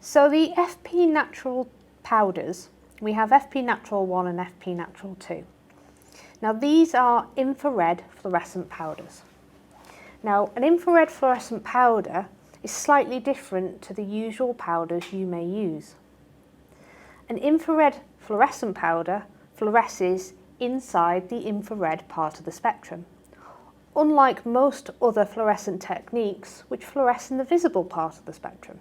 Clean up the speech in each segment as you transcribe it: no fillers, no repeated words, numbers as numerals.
So the fpNATURAL powders, we have fpNATURAL 1 and fpNATURAL 2. Now these are infrared fluorescent powders. Now an infrared fluorescent powder is slightly different to the usual powders you may use. An infrared fluorescent powder fluoresces inside the infrared part of the spectrum, unlike most other fluorescent techniques which fluoresce in the visible part of the spectrum.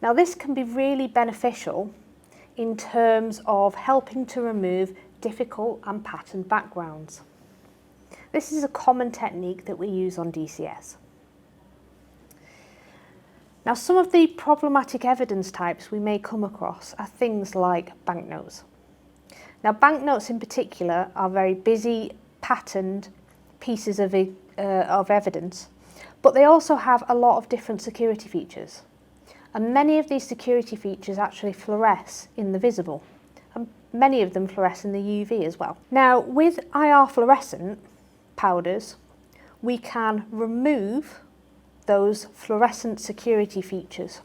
Now this can be really beneficial in terms of helping to remove difficult and patterned backgrounds. This is a common technique that we use on DCS. Now some of the problematic evidence types we may come across are things like banknotes. Now banknotes in particular are very busy, patterned pieces of evidence, but they also have a lot of different security features. And many of these security features actually fluoresce in the visible, and many of them fluoresce in the UV as well. Now, with IR fluorescent powders, we can remove those fluorescent security features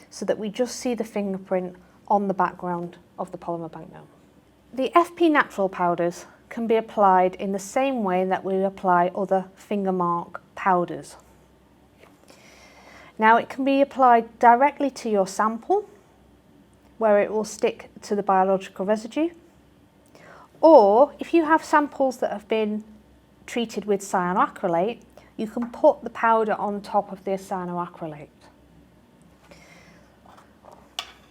so that we just see the fingerprint on the background of the polymer banknote. The fpNATURAL powders can be applied in the same way that we apply other finger mark powders. Now it can be applied directly to your sample, where it will stick to the biological residue, or if you have samples that have been treated with cyanoacrylate, you can put the powder on top of the cyanoacrylate.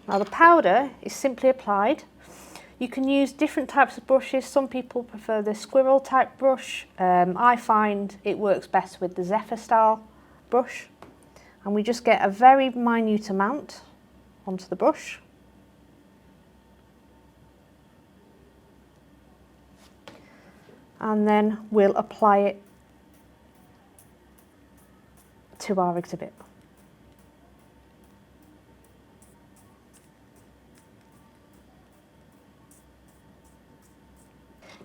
Now the powder is simply applied. You can use different types of brushes. Some people prefer the squirrel type brush. I find it works best with the Zephyr style brush. And we just get a very minute amount onto the brush. And then we'll apply it to our exhibit.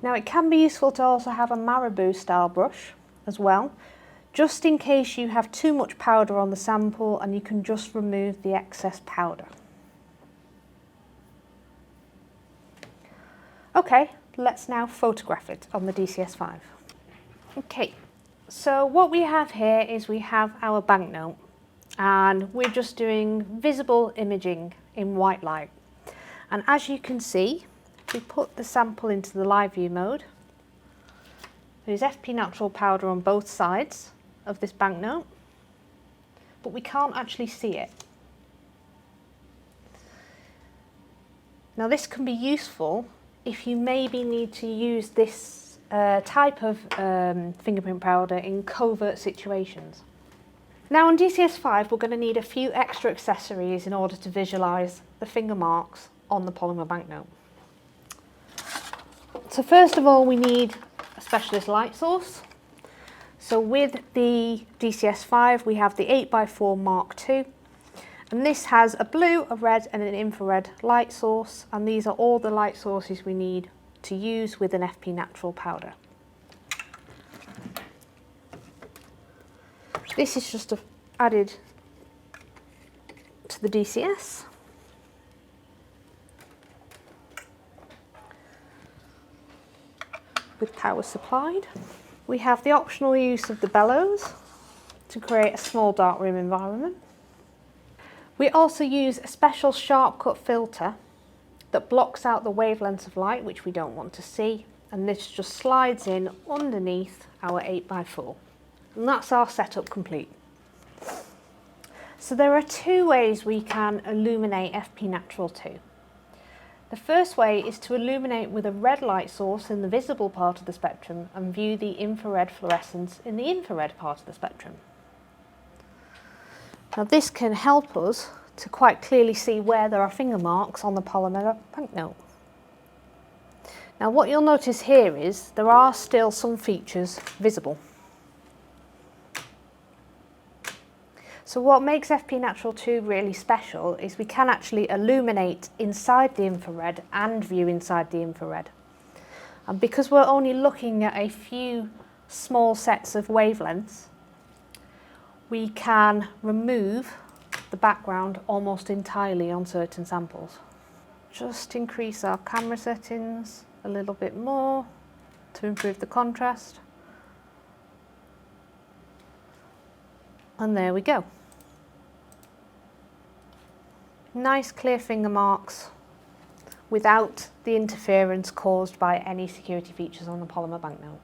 Now it can be useful to also have a marabou style brush as well, just in case you have too much powder on the sample and you can just remove the excess powder. Okay, let's now photograph it on the DCS5. Okay, so what we have here is we have our banknote and we're just doing visible imaging in white light. And as you can see, we put the sample into the live view mode. There's fpNATURAL powder on both sides of this banknote, but we can't actually see it. Now this can be useful if you maybe need to use this type of fingerprint powder in covert situations. Now on DCS5 we're going to need a few extra accessories in order to visualise the finger marks on the polymer banknote. So first of all we need a specialist light source. So with the DCS5 we have the 8x4 Mark II, and this has a blue, a red and an infrared light source, and these are all the light sources we need to use with an fpNATURAL powder. This is just added to the DCS. With power supplied. We have the optional use of the bellows to create a small darkroom environment. We also use a special sharp cut filter that blocks out the wavelengths of light which we don't want to see, and this just slides in underneath our 8x4. And that's our setup complete. So there are two ways we can illuminate fpNATURAL 2. The first way is to illuminate with a red light source in the visible part of the spectrum and view the infrared fluorescence in the infrared part of the spectrum. Now this can help us to quite clearly see where there are finger marks on the polymer banknote. Now what you'll notice here is there are still some features visible. So what makes fpNATURAL 2 really special is we can actually illuminate inside the infrared and view inside the infrared. And because we're only looking at a few small sets of wavelengths, we can remove the background almost entirely on certain samples. Just increase our camera settings a little bit more to improve the contrast. And there we go. Nice clear finger marks without the interference caused by any security features on the polymer banknote.